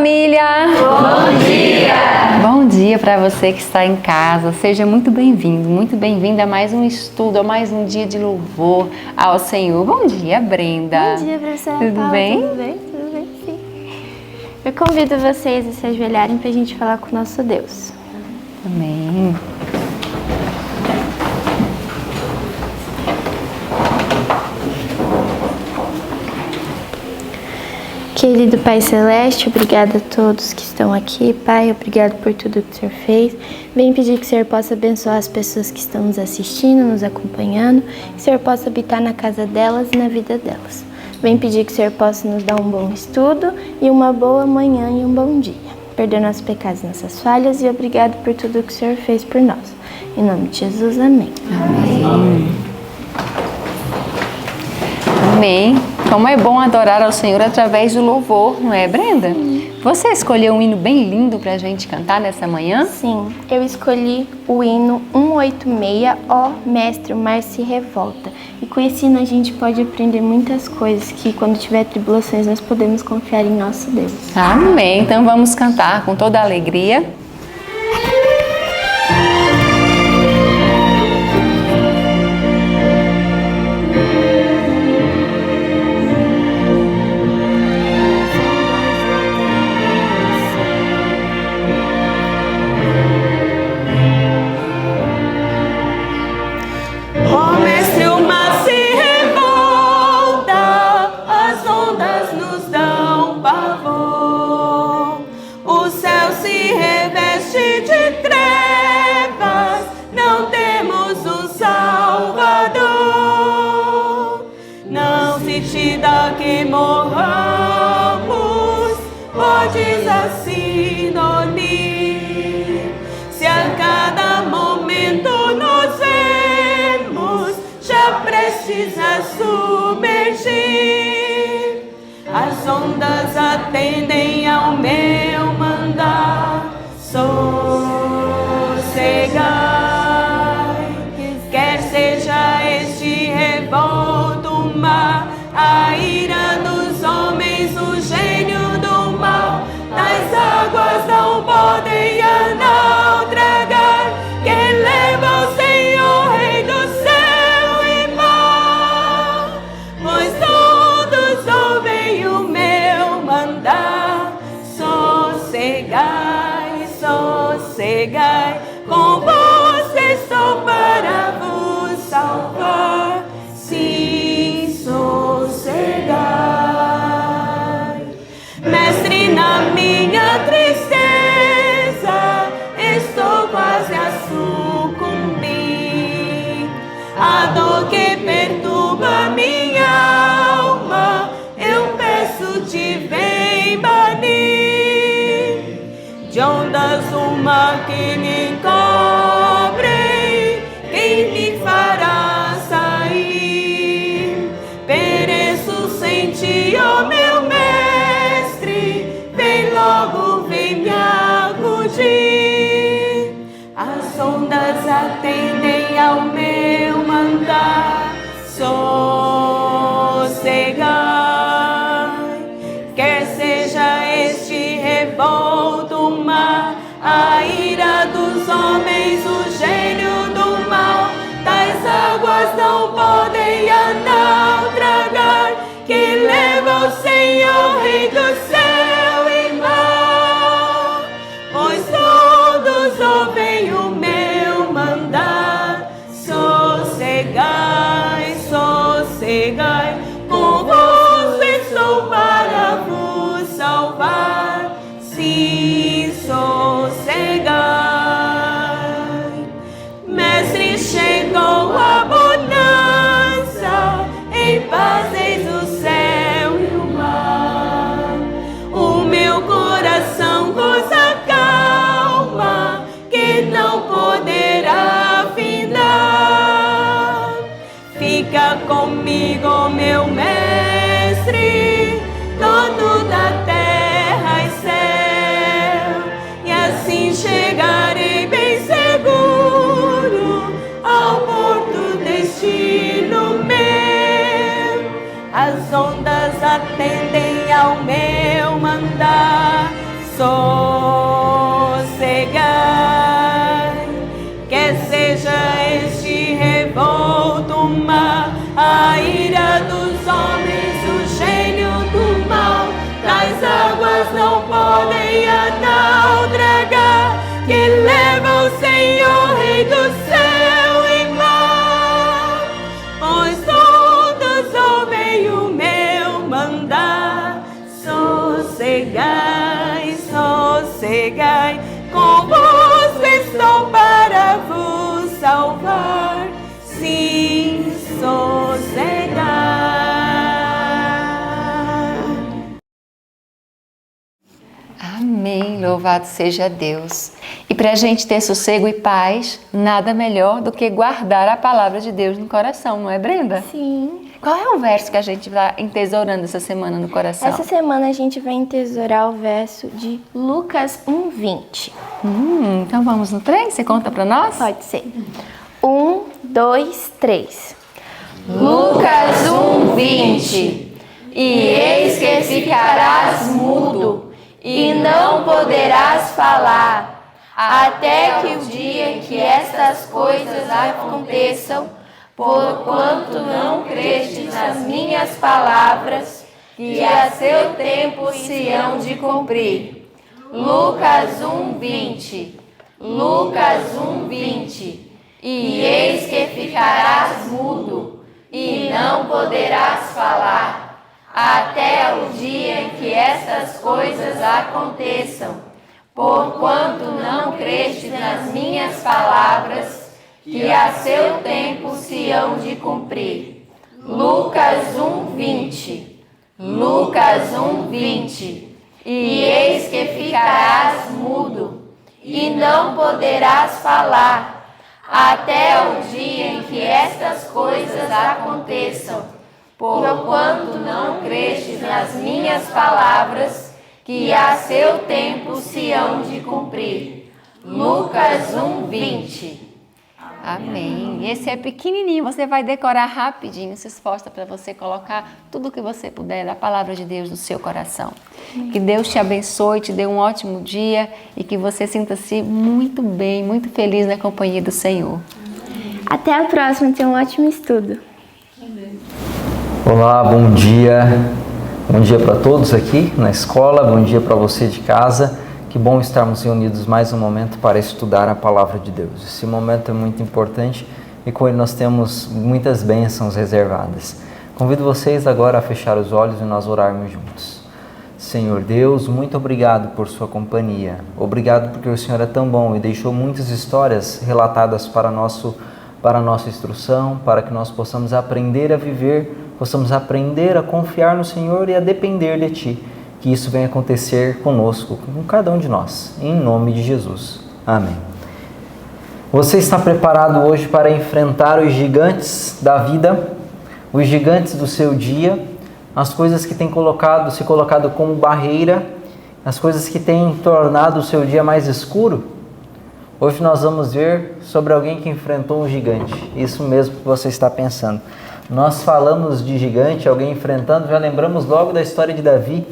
família! Bom dia! Bom dia para você que está em casa. Seja muito bem-vindo, muito bem-vinda a mais um estudo, a mais um dia de louvor ao Senhor. Bom dia, Brenda. Bom dia, professora Tudo Paula. bem? Tudo bem? Tudo bem, sim. Eu convido vocês a se ajoelharem para a gente falar com o nosso Deus. Amém. Querido Pai Celeste, obrigada a todos que estão aqui. Pai, obrigado por tudo que o Senhor fez. Vem pedir que o Senhor possa abençoar as pessoas que estão nos assistindo, nos acompanhando. Que o Senhor possa habitar na casa delas e na vida delas. Vem pedir que o Senhor possa nos dar um bom estudo e uma boa manhã e um bom dia. Perdoa nossos pecados e nossas falhas e obrigado por tudo que o Senhor fez por nós. Em nome de Jesus, amém. Amém. Amém. Como é bom adorar ao Senhor através do louvor, não é, Brenda? Você escolheu um hino bem lindo para a gente cantar nessa manhã? Sim, eu escolhi o hino 186, Ó Mestre, o mar se revolta. E com esse hino a gente pode aprender muitas coisas, que quando tiver tribulações nós podemos confiar em nosso Deus. Amém. Então vamos cantar com toda a alegria. Que morramos, podes assim dormir. Se a cada momento nos vemos, já prestes a submergir, as ondas atendem ao meu mandar. Sossegai, quer seja este revolto mar, a ira dos homens, o gênio do mal, nas águas não podem naufragar. Quem leva o Senhor, Rei do céu e mar, pois todos ouvem o meu mandar. Sossegai, sossegai, com você estou para vos salvar. Sim, sossegai. Mestre, na minha tristeza estou quase a sucumbir. A dor que perturba minha alma, eu peço-te, vem banir. De ondas o mar que me encobre, quem me fará sair? Pereço sem ti, ó meu mestre, vem logo, vem me acudir. As ondas atendem ao meu mandar. Sossegai, quer seja este revolto mar, a ira dos homens, o gênio do mal, tais águas não podem naufragar. Que leva o Senhor, Rei do céu e mar, pois todos ouvem o meu mandar. Sossegai, sossegai, convosco estou para vos salvar. Sim, sossegai. Mestre, chegou a bonança, em paz eis o céu e o mar. O meu coração goza calma, que não poderá findar. Fica comigo, meu mestre, dono da terra e céu, e assim chegarei bem seguro ao porto destino meu. As ondas atendem ao meu mandar. sossegai. Que seja este revolto mar, a ira dos homens, o gênio do mal, das águas não podem naufragar, que leva o Senhor, Rei do céu e mar. Pois todos ouvem o meu mandar, sossegai, sossegai, convosco estou para vos salvar, sim, sossegai. Amém, louvado seja Deus. E para a gente ter sossego e paz, nada melhor do que guardar a palavra de Deus no coração, não é, Brenda? Sim. Qual é o verso que a gente vai entesourando essa semana no coração? Essa semana a gente vai entesourar o verso de Lucas 1:20. Então vamos no trem? Você conta para nós? Pode ser. 1, 2, 3. Lucas 1:20. E eis que ficarás mudo e não poderás falar, até que o dia em que estas coisas aconteçam, porquanto não crestes nas minhas palavras, que a seu tempo se hão de cumprir. Lucas 1:20. Lucas 1:20. E eis que ficarás mudo e não poderás falar, até o dia em que estas coisas aconteçam, porquanto não crestes nas minhas palavras, que a seu tempo se hão de cumprir. Lucas 1:20. Lucas 1:20. E eis que ficarás mudo e não poderás falar, até o dia em que estas coisas aconteçam, porquanto não crestes nas minhas palavras, que a seu tempo se hão de cumprir. Lucas 1:20. Amém. Esse é pequenininho, você vai decorar rapidinho, se esforça para você colocar tudo o que você puder da palavra de Deus no seu coração. Que Deus te abençoe, te dê um ótimo dia e que você sinta-se muito bem, muito feliz na companhia do Senhor. Até a próxima, tenha um ótimo estudo. Olá, bom dia. Bom dia para todos aqui na escola, bom dia para você de casa. Que bom estarmos reunidos mais um momento para estudar a palavra de Deus. Esse momento é muito importante e com ele nós temos muitas bênçãos reservadas. Convido vocês agora a fechar os olhos e nós orarmos juntos. Senhor Deus, muito obrigado por sua companhia. Obrigado porque o Senhor é tão bom e deixou muitas histórias relatadas para a nossa instrução, para que nós possamos aprender a viver, possamos aprender a confiar no Senhor e a depender de Ti. Que isso venha acontecer conosco, com cada um de nós, em nome de Jesus. Amém. Você está preparado hoje para enfrentar os gigantes da vida, os gigantes do seu dia, as coisas que têm se colocado como barreira, as coisas que têm tornado o seu dia mais escuro? Hoje nós vamos ver sobre alguém que enfrentou um gigante. Isso mesmo que você está pensando. Nós falamos de gigante, alguém enfrentando, já lembramos logo da história de Davi.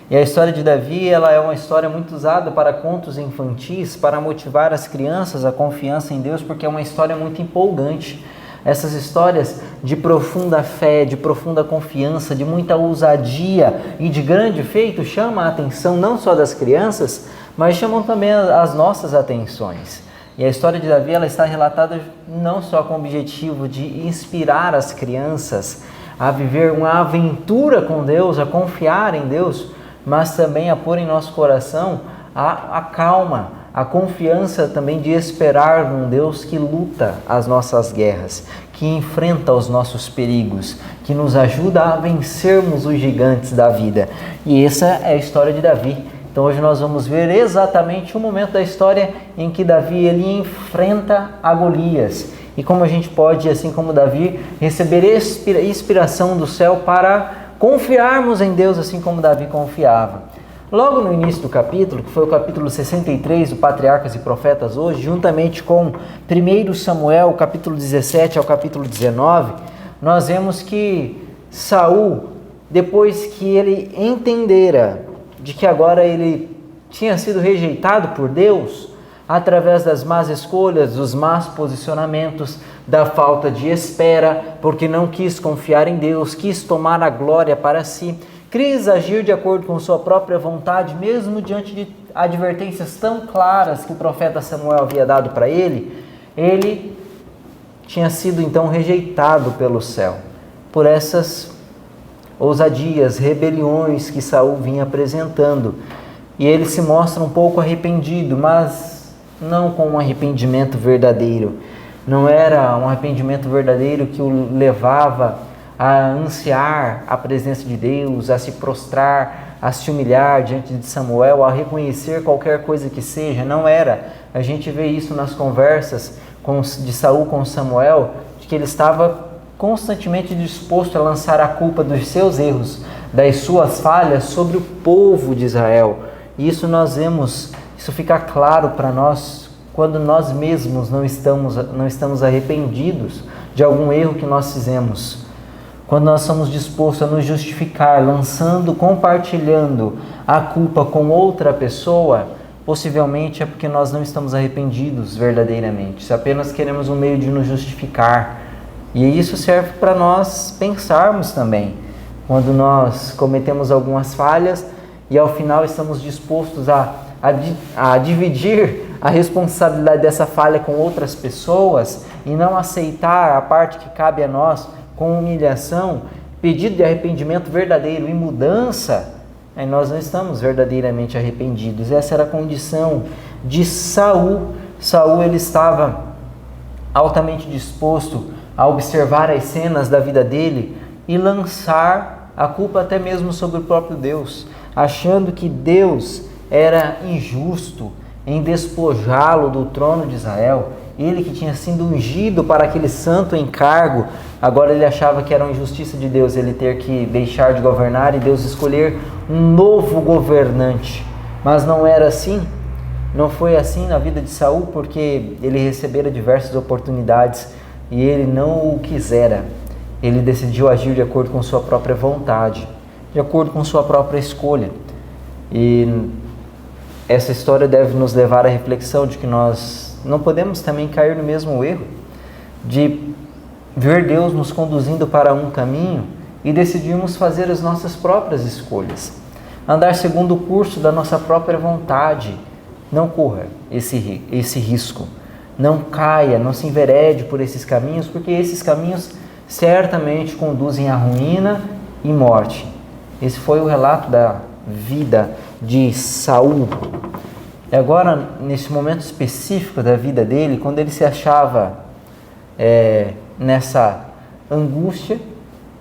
E a história de Davi, ela é uma história muito usada para contos infantis, para motivar as crianças a confiança em Deus, porque é uma história muito empolgante. Essas histórias de profunda fé, de profunda confiança, de muita ousadia e de grande feito chamam a atenção não só das crianças, mas chamam também as nossas atenções. E a história de Davi, ela está relatada não só com o objetivo de inspirar as crianças a viver uma aventura com Deus, a confiar em Deus, mas também a pôr em nosso coração a calma, a confiança também de esperar num Deus que luta as nossas guerras, que enfrenta os nossos perigos, que nos ajuda a vencermos os gigantes da vida. E essa é a história de Davi. Então hoje nós vamos ver exatamente o momento da história em que Davi ele enfrenta a Golias. E como a gente pode, assim como Davi, receber inspiração do céu para confiarmos em Deus assim como Davi confiava. Logo no início do capítulo, que foi o capítulo 63 do Patriarcas e Profetas hoje, juntamente com 1 Samuel, capítulo 17 ao capítulo 19, nós vemos que Saul, depois que ele entendera de que agora ele tinha sido rejeitado por Deus através das más escolhas, dos más posicionamentos, da falta de espera, porque não quis confiar em Deus, quis tomar a glória para si, quis agir de acordo com sua própria vontade, mesmo diante de advertências tão claras que o profeta Samuel havia dado para ele. Ele tinha sido então rejeitado pelo céu por essas ousadias, rebeliões que Saul vinha apresentando. E ele se mostra um pouco arrependido, mas não com um arrependimento verdadeiro. Não era um arrependimento verdadeiro que o levava a ansiar a presença de Deus, a se prostrar, a se humilhar diante de Samuel, a reconhecer qualquer coisa que seja. Não era. A gente vê isso nas conversas de Saul com Samuel, de que ele estava constantemente disposto a lançar a culpa dos seus erros, das suas falhas sobre o povo de Israel. E isso nós vemos, isso fica claro para nós quando nós mesmos não estamos arrependidos de algum erro que nós fizemos. Quando nós somos dispostos a nos justificar, compartilhando a culpa com outra pessoa, possivelmente é porque nós não estamos arrependidos verdadeiramente. Se apenas queremos um meio de nos justificar. E isso serve para nós pensarmos também. Quando nós cometemos algumas falhas e ao final estamos dispostos a dividir a responsabilidade dessa falha com outras pessoas e não aceitar a parte que cabe a nós com humilhação, pedido de arrependimento verdadeiro e mudança, aí nós não estamos verdadeiramente arrependidos. Essa era a condição de Saul. Saul, ele estava altamente disposto a observar as cenas da vida dele e lançar a culpa até mesmo sobre o próprio Deus, achando que Deus era injusto em despojá-lo do trono de Israel. Ele que tinha sido ungido para aquele santo encargo, agora ele achava que era uma injustiça de Deus ele ter que deixar de governar e Deus escolher um novo governante. Mas não era assim, não foi assim na vida de Saul, porque ele recebera diversas oportunidades e ele não o quisera. Ele decidiu agir de acordo com sua própria vontade, de acordo com sua própria escolha. E essa história deve nos levar à reflexão de que nós não podemos também cair no mesmo erro de ver Deus nos conduzindo para um caminho e decidirmos fazer as nossas próprias escolhas, andar segundo o curso da nossa própria vontade. Não corra esse risco, não caia, não se enverede por esses caminhos, porque esses caminhos certamente conduzem à ruína e morte. Esse foi o relato da vida de Saul. E agora, nesse momento específico da vida dele, quando ele se achava nessa angústia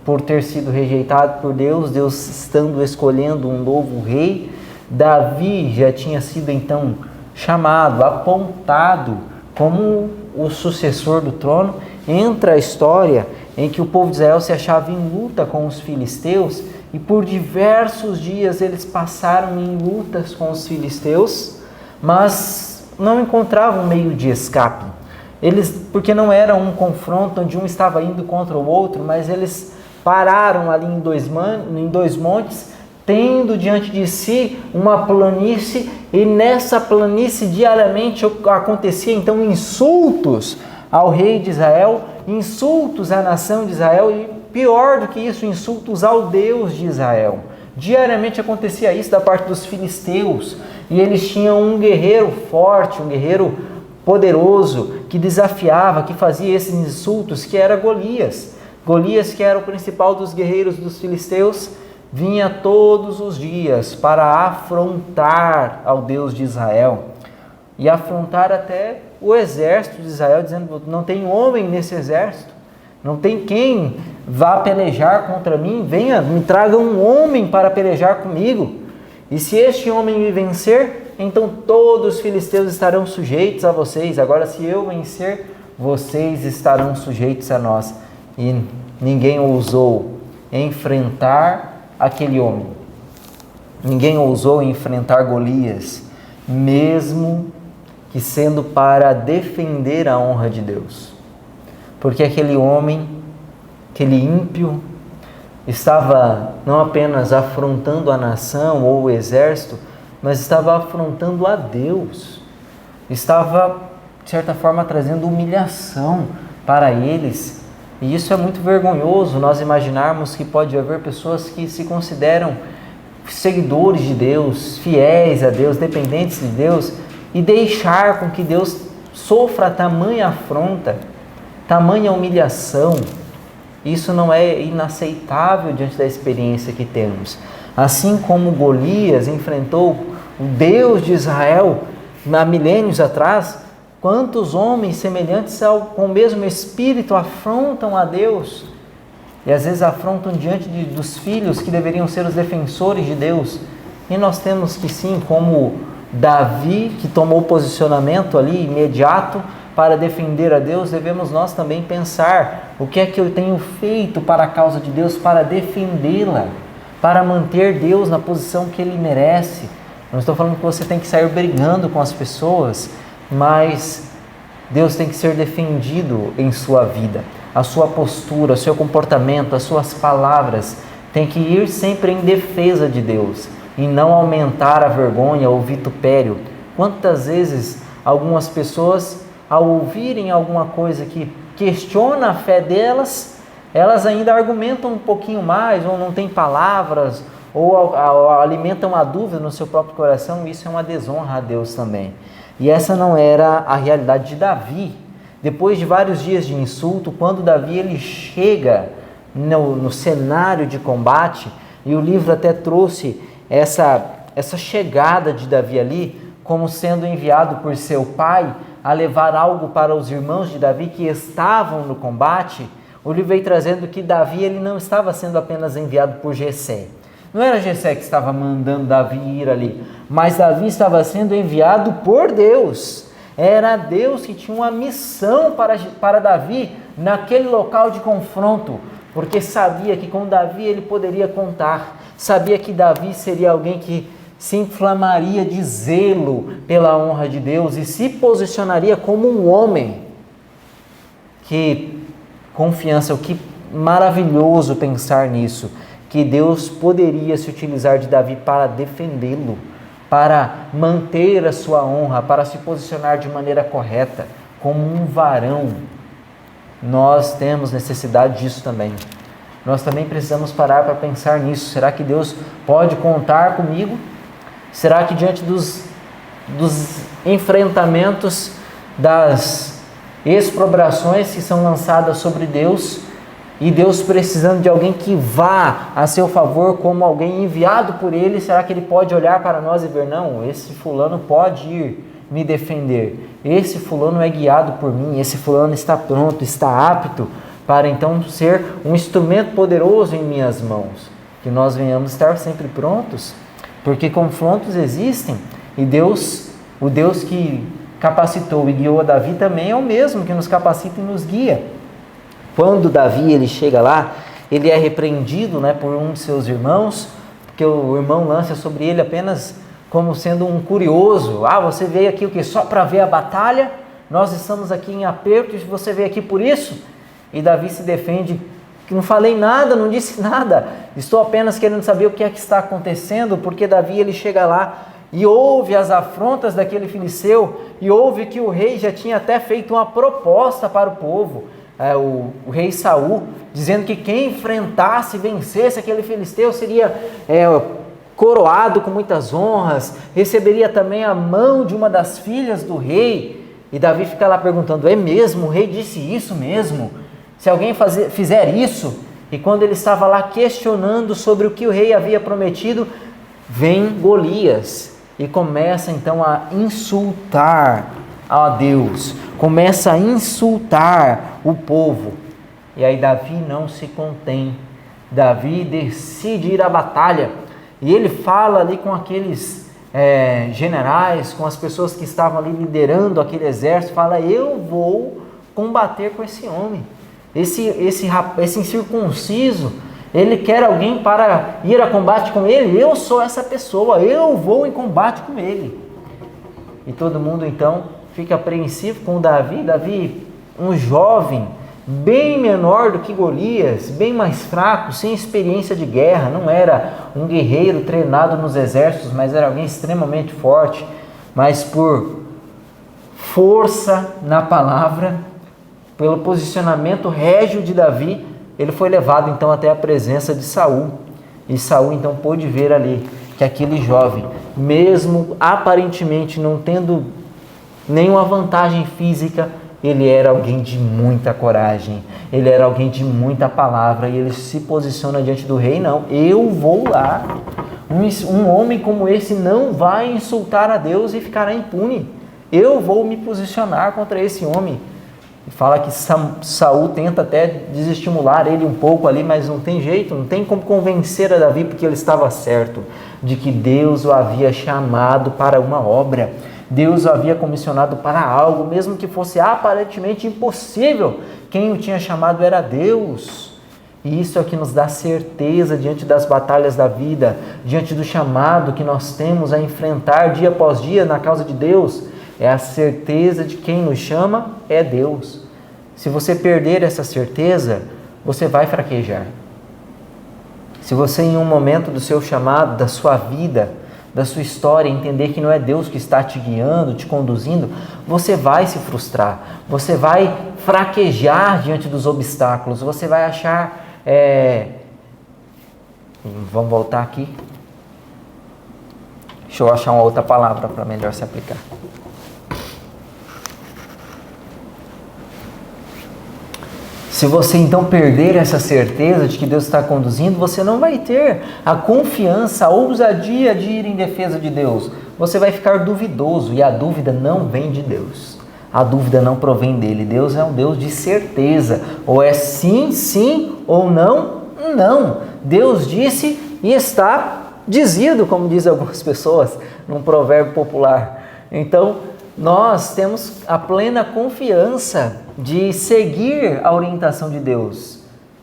por ter sido rejeitado por Deus, Deus estando escolhendo um novo rei, Davi já tinha sido então chamado, apontado como o sucessor do trono. Entra a história em que o povo de Israel se achava em luta com os filisteus e por diversos dias eles passaram em lutas com os filisteus, mas não encontravam meio de escape. Porque não era um confronto onde um estava indo contra o outro, mas eles pararam ali em dois montes, tendo diante de si uma planície, e nessa planície diariamente acontecia então insultos ao rei de Israel, insultos à nação de Israel e, pior do que isso, insultos ao Deus de Israel. Diariamente acontecia isso da parte dos filisteus, e eles tinham um guerreiro forte, um guerreiro poderoso, que desafiava, que fazia esses insultos, que era Golias. Golias, que era o principal dos guerreiros dos filisteus, vinha todos os dias para afrontar ao Deus de Israel e afrontar até o exército de Israel, dizendo: não tem homem nesse exército, não tem quem vá pelejar contra mim, venha, me traga um homem para pelejar comigo, e se este homem me vencer, então todos os filisteus estarão sujeitos a vocês. Agora, se eu vencer, vocês estarão sujeitos a nós. E ninguém ousou enfrentar aquele homem, ninguém ousou enfrentar Golias, mesmo que sendo para defender a honra de Deus, porque aquele homem, aquele ímpio, estava não apenas afrontando a nação ou o exército, mas estava afrontando a Deus. Estava, de certa forma, trazendo humilhação para eles. E isso é muito vergonhoso, nós imaginarmos que pode haver pessoas que se consideram seguidores de Deus, fiéis a Deus, dependentes de Deus, e deixar com que Deus sofra tamanha afronta, tamanha humilhação. Isso não é inaceitável diante da experiência que temos. Assim como Golias enfrentou o Deus de Israel há milênios atrás, quantos homens semelhantes com o mesmo espírito afrontam a Deus? E às vezes afrontam diante dos filhos que deveriam ser os defensores de Deus. E nós temos que sim, como Davi, que tomou posicionamento ali imediato para defender a Deus, devemos nós também pensar o que é que eu tenho feito para a causa de Deus, para defendê-la, para manter Deus na posição que Ele merece. Não estou falando que você tem que sair brigando com as pessoas, mas Deus tem que ser defendido em sua vida. A sua postura, o seu comportamento, as suas palavras tem que ir sempre em defesa de Deus e não aumentar a vergonha ou o vitupério. Quantas vezes algumas pessoas, ao ouvirem alguma coisa que questiona a fé delas, elas ainda argumentam um pouquinho mais, ou não têm palavras, ou alimentam a dúvida no seu próprio coração. Isso é uma desonra a Deus também. E essa não era a realidade de Davi. Depois de vários dias de insulto, quando Davi ele chega no cenário de combate, e o livro até trouxe essa chegada de Davi ali, como sendo enviado por seu pai a levar algo para os irmãos de Davi que estavam no combate, o livro veio trazendo que Davi ele não estava sendo apenas enviado por Jessé. Não era Jessé que estava mandando Davi ir ali, mas Davi estava sendo enviado por Deus. Era Deus que tinha uma missão para Davi naquele local de confronto, porque sabia que com Davi ele poderia contar, sabia que Davi seria alguém que se inflamaria de zelo pela honra de Deus e se posicionaria como um homem. Que confiança, que maravilhoso pensar nisso, que Deus poderia se utilizar de Davi para defendê-lo, para manter a sua honra, para se posicionar de maneira correta, como um varão. Nós temos necessidade disso também. Nós também precisamos parar para pensar nisso. Será que Deus pode contar comigo? Será que diante dos enfrentamentos, das exprobrações que são lançadas sobre Deus, e Deus precisando de alguém que vá a seu favor como alguém enviado por Ele, será que Ele pode olhar para nós e ver, não, esse fulano pode ir me defender, esse fulano é guiado por mim, esse fulano está pronto, está apto para então ser um instrumento poderoso em minhas mãos? Que nós venhamos estar sempre prontos, porque confrontos existem, e Deus, o Deus que capacitou e guiou a Davi também é o mesmo que nos capacita e nos guia. Quando Davi ele chega lá, ele é repreendido, por um de seus irmãos, porque o irmão lança sobre ele apenas como sendo um curioso. Você veio aqui o quê? Só para ver a batalha? Nós estamos aqui em aperto e você veio aqui por isso? E Davi se defende, que não falei nada, não disse nada, estou apenas querendo saber o que é que está acontecendo, porque Davi ele chega lá e ouve as afrontas daquele filisteu, e ouve que o rei já tinha até feito uma proposta para o povo, o rei Saul, dizendo que quem enfrentasse e vencesse aquele filisteu seria coroado com muitas honras, receberia também a mão de uma das filhas do rei. E Davi fica lá perguntando, é mesmo? O rei disse isso mesmo? Se alguém fizer isso? E quando ele estava lá questionando sobre o que o rei havia prometido, vem Golias e começa então a insultar a Deus, começa a insultar o povo. E aí Davi não se contém, Davi decide ir à batalha, e ele fala ali com aqueles generais, com as pessoas que estavam ali liderando aquele exército, fala, eu vou combater com esse homem, esse incircunciso, ele quer alguém para ir a combate com ele, eu sou essa pessoa, eu vou em combate com ele. E todo mundo então fica apreensivo com Davi, um jovem bem menor do que Golias, bem mais fraco, sem experiência de guerra. Não era um guerreiro treinado nos exércitos, mas era alguém extremamente forte. Mas por força na palavra, pelo posicionamento régio de Davi, ele foi levado então até a presença de Saul. E Saul então pôde ver ali que aquele jovem, mesmo aparentemente não tendo nenhuma vantagem física, ele era alguém de muita coragem, ele era alguém de muita palavra, e ele se posiciona diante do rei: não, eu vou lá. Um homem como esse não vai insultar a Deus e ficará impune. Eu vou me posicionar contra esse homem. Fala que Saul tenta até desestimular ele um pouco ali, mas não tem jeito, não tem como convencer a Davi, porque ele estava certo de que Deus o havia chamado para uma obra. Deus o havia comissionado para algo, mesmo que fosse aparentemente impossível. Quem o tinha chamado era Deus. E isso é que nos dá certeza diante das batalhas da vida, diante do chamado que nós temos a enfrentar dia após dia na causa de Deus. É a certeza de quem nos chama é Deus. Se você perder essa certeza, você vai fraquejar. Se você em um momento do seu chamado, da sua vida, da sua história, entender que não é Deus que está te guiando, te conduzindo, você vai se frustrar, você vai fraquejar diante dos obstáculos, você vai achar... Vamos voltar aqui. Deixa eu achar uma outra palavra para melhor se aplicar. Se você então perder essa certeza de que Deus está conduzindo, você não vai ter a confiança, a ousadia de ir em defesa de Deus. Você vai ficar duvidoso, e a dúvida não vem de Deus. A dúvida não provém dele. Deus é um Deus de certeza. Ou é sim, sim, ou não, não. Deus disse e está dizido, como dizem algumas pessoas, num provérbio popular. Então, nós temos a plena confiança de seguir a orientação de Deus.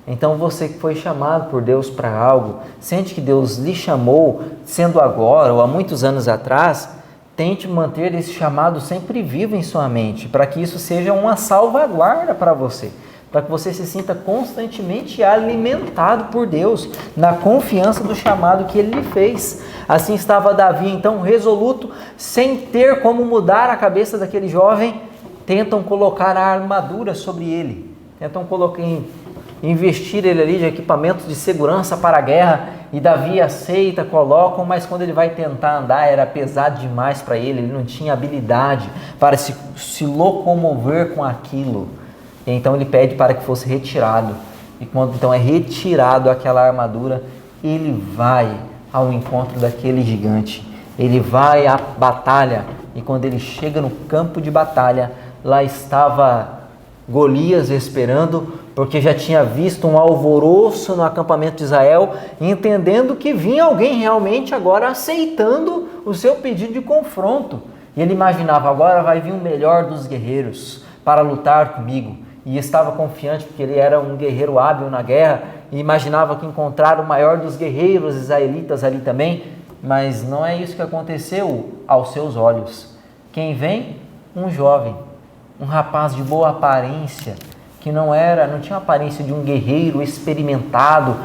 Então você que foi chamado por Deus para algo, sente que Deus lhe chamou, sendo agora ou há muitos anos atrás, tente manter esse chamado sempre vivo em sua mente, para que isso seja uma salvaguarda para você, para que você se sinta constantemente alimentado por Deus, na confiança do chamado que Ele lhe fez. Assim estava Davi, então, resoluto, sem ter como mudar a cabeça daquele jovem. Tentam colocar a armadura sobre ele, tentam investir ele ali de equipamentos de segurança para a guerra, e Davi aceita, colocam, mas quando ele vai tentar andar, era pesado demais para ele, ele não tinha habilidade para se locomover com aquilo. E então ele pede para que fosse retirado, e quando então é retirado aquela armadura, ele vai ao encontro daquele gigante, ele vai à batalha, e quando ele chega no campo de batalha, lá estava Golias esperando, porque já tinha visto um alvoroço no acampamento de Israel, entendendo que vinha alguém realmente agora aceitando o seu pedido de confronto. E ele imaginava: agora vai vir o melhor dos guerreiros para lutar comigo. E estava confiante, porque ele era um guerreiro hábil na guerra, e imaginava que encontrara o maior dos guerreiros israelitas ali também. Mas não é isso que aconteceu aos seus olhos. Quem vem? Um jovem, um rapaz de boa aparência, que não tinha a aparência de um guerreiro experimentado,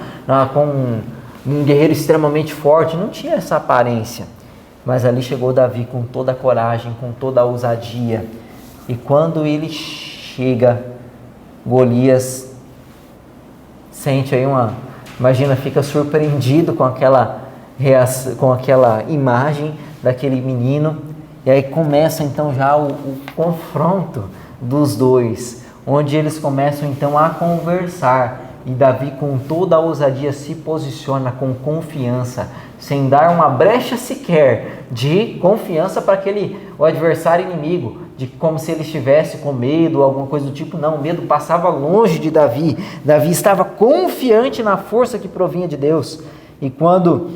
com um guerreiro extremamente forte, não tinha essa aparência. Mas ali chegou Davi com toda a coragem, com toda a ousadia. E quando ele chega, Golias sente aí fica surpreendido com aquela imagem daquele menino. E aí começa então já o confronto dos dois, onde eles começam então a conversar, e Davi com toda a ousadia se posiciona com confiança, sem dar uma brecha sequer de confiança para o adversário inimigo, como se ele estivesse com medo ou alguma coisa do tipo. Não, o medo passava longe de Davi. Davi estava confiante na força que provinha de Deus. E quando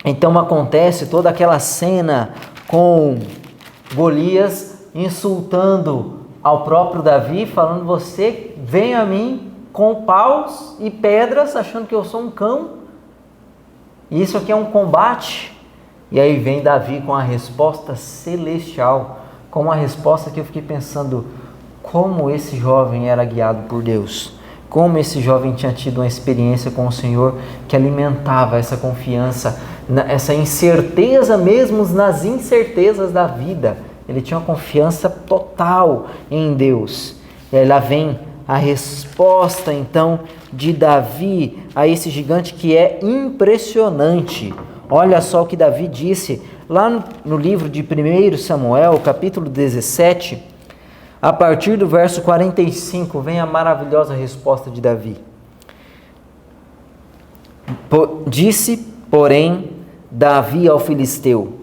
então acontece toda aquela cena com Golias insultando ao próprio Davi, falando: você vem a mim com paus e pedras, achando que eu sou um cão? Isso aqui é um combate? E aí vem Davi com a resposta celestial, com uma resposta que eu fiquei pensando: como esse jovem era guiado por Deus, como esse jovem tinha tido uma experiência com o Senhor que alimentava essa confiança, essa incerteza mesmo nas incertezas da vida. Ele tinha uma confiança total em Deus. E aí lá vem a resposta então de Davi a esse gigante que é impressionante. Olha só o que Davi disse lá no livro de 1 Samuel, capítulo 17, a partir do verso 45, vem a maravilhosa resposta de Davi. Disse, porém, Davi ao filisteu: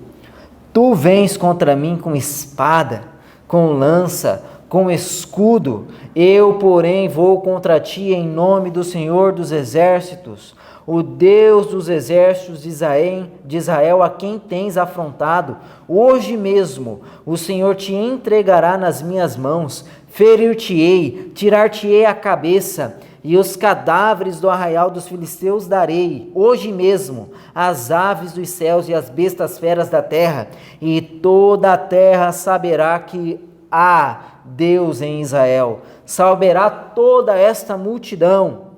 tu vens contra mim com espada, com lança, com escudo. Eu, porém, vou contra ti em nome do Senhor dos Exércitos, o Deus dos exércitos de Israel, a quem tens afrontado. Hoje mesmo o Senhor te entregará nas minhas mãos, ferir-te-ei, tirar-te-ei a cabeça, e os cadáveres do arraial dos filisteus darei, hoje mesmo, às aves dos céus e às bestas feras da terra, e toda a terra saberá que há Deus em Israel. Salvará toda esta multidão,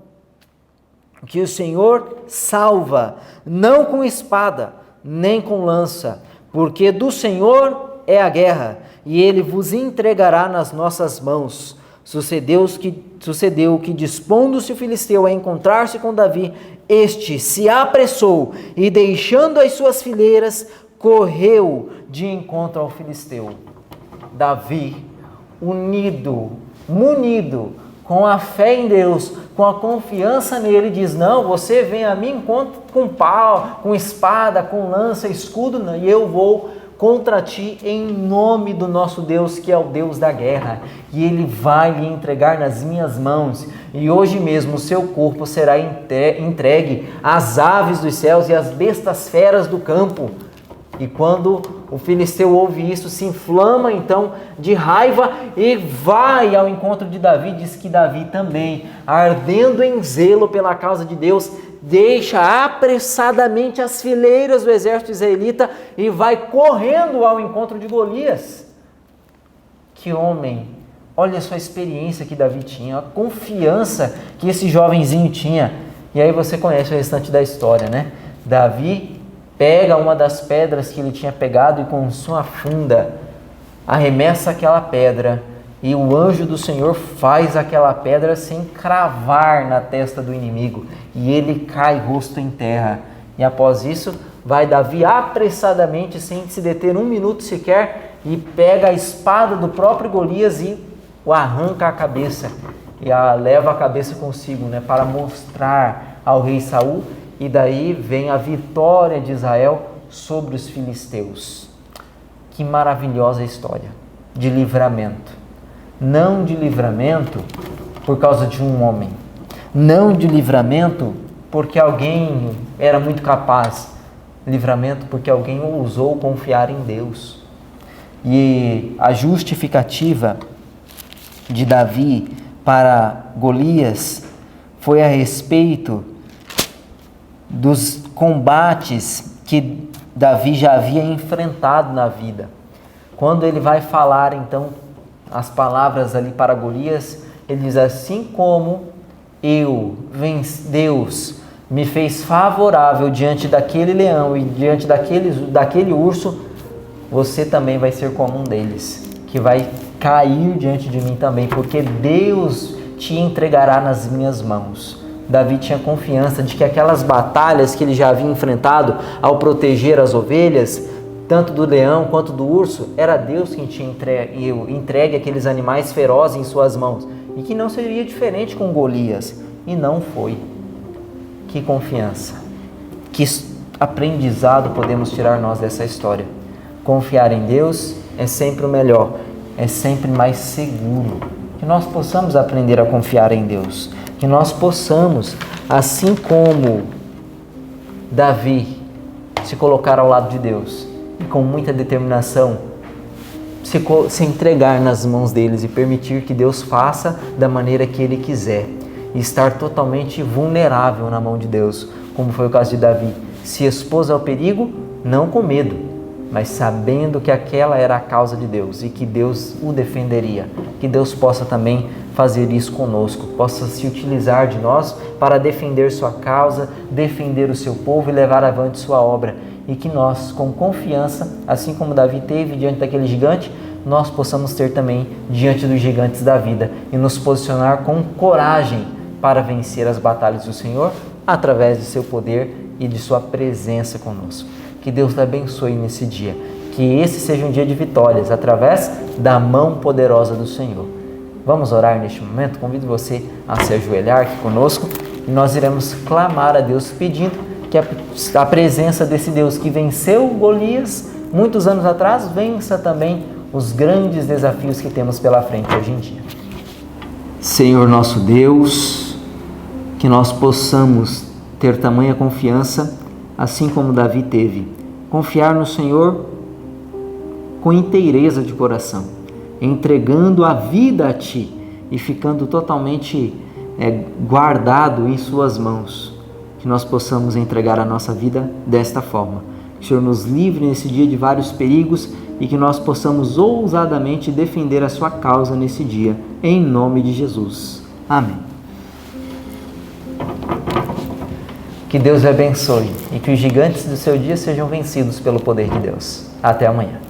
que o Senhor salva, não com espada, nem com lança, porque do Senhor é a guerra, e Ele vos entregará nas nossas mãos. Sucedeu que, dispondo-se o filisteu a encontrar-se com Davi, este se apressou, e deixando as suas fileiras, correu de encontro ao filisteu. Davi, munido com a fé em Deus, com a confiança nele, diz: não, você vem a mim com pau, com espada, com lança, escudo, e eu vou contra ti em nome do nosso Deus, que é o Deus da guerra, e Ele vai lhe entregar nas minhas mãos, e hoje mesmo o seu corpo será entregue às aves dos céus e às bestas feras do campo. E quando o filisteu ouve isso, se inflama então de raiva e vai ao encontro de Davi. Diz que Davi também, ardendo em zelo pela causa de Deus, deixa apressadamente as fileiras do exército israelita e vai correndo ao encontro de Golias. Que homem! Olha só a experiência que Davi tinha, a confiança que esse jovenzinho tinha. E aí você conhece o restante da história, né? Davi pega uma das pedras que ele tinha pegado e com sua funda arremessa aquela pedra, e o anjo do Senhor faz aquela pedra se encravar na testa do inimigo, e ele cai rosto em terra. E após isso, vai Davi apressadamente, sem se deter um minuto sequer, e pega a espada do próprio Golias e o arranca a cabeça, e leva a cabeça consigo, né, para mostrar ao rei Saul. E daí vem a vitória de Israel sobre os filisteus. Que maravilhosa história de livramento. Não de livramento por causa de um homem. Não de livramento porque alguém era muito capaz. Livramento porque alguém ousou confiar em Deus. E a justificativa de Davi para Golias foi a respeito dos combates que Davi já havia enfrentado na vida. Quando ele vai falar então as palavras ali para Golias, ele diz: assim como Deus me fez favorável diante daquele leão e diante daquele urso, você também vai ser como um deles, que vai cair diante de mim também, porque Deus te entregará nas minhas mãos. Davi tinha confiança de que aquelas batalhas que ele já havia enfrentado ao proteger as ovelhas, tanto do leão quanto do urso, era Deus quem tinha entregue aqueles animais ferozes em suas mãos, e que não seria diferente com Golias, e não foi. Que confiança, que aprendizado podemos tirar nós dessa história. Confiar em Deus é sempre o melhor, é sempre mais seguro. Que nós possamos aprender a confiar em Deus, que nós possamos, assim como Davi, se colocar ao lado de Deus e com muita determinação se entregar nas mãos deles e permitir que Deus faça da maneira que Ele quiser, e estar totalmente vulnerável na mão de Deus, como foi o caso de Davi. Se expôs ao perigo, não com medo, mas sabendo que aquela era a causa de Deus e que Deus o defenderia, que Deus possa também fazer isso conosco, possa se utilizar de nós para defender sua causa, defender o seu povo e levar avante sua obra. E que nós, com confiança, assim como Davi teve diante daquele gigante, nós possamos ter também diante dos gigantes da vida e nos posicionar com coragem para vencer as batalhas do Senhor através de seu poder e de sua presença conosco. Que Deus te abençoe nesse dia, que esse seja um dia de vitórias através da mão poderosa do Senhor. Vamos orar neste momento? Convido você a se ajoelhar aqui conosco e nós iremos clamar a Deus pedindo que a presença desse Deus que venceu Golias muitos anos atrás, vença também os grandes desafios que temos pela frente hoje em dia. Senhor nosso Deus, que nós possamos ter tamanha confiança, assim como Davi teve, confiar no Senhor com inteireza de coração, entregando a vida a Ti e ficando totalmente guardado em Suas mãos, que nós possamos entregar a nossa vida desta forma. Que o Senhor nos livre nesse dia de vários perigos e que nós possamos ousadamente defender a Sua causa nesse dia, em nome de Jesus. Amém. Que Deus o abençoe e que os gigantes do seu dia sejam vencidos pelo poder de Deus. Até amanhã.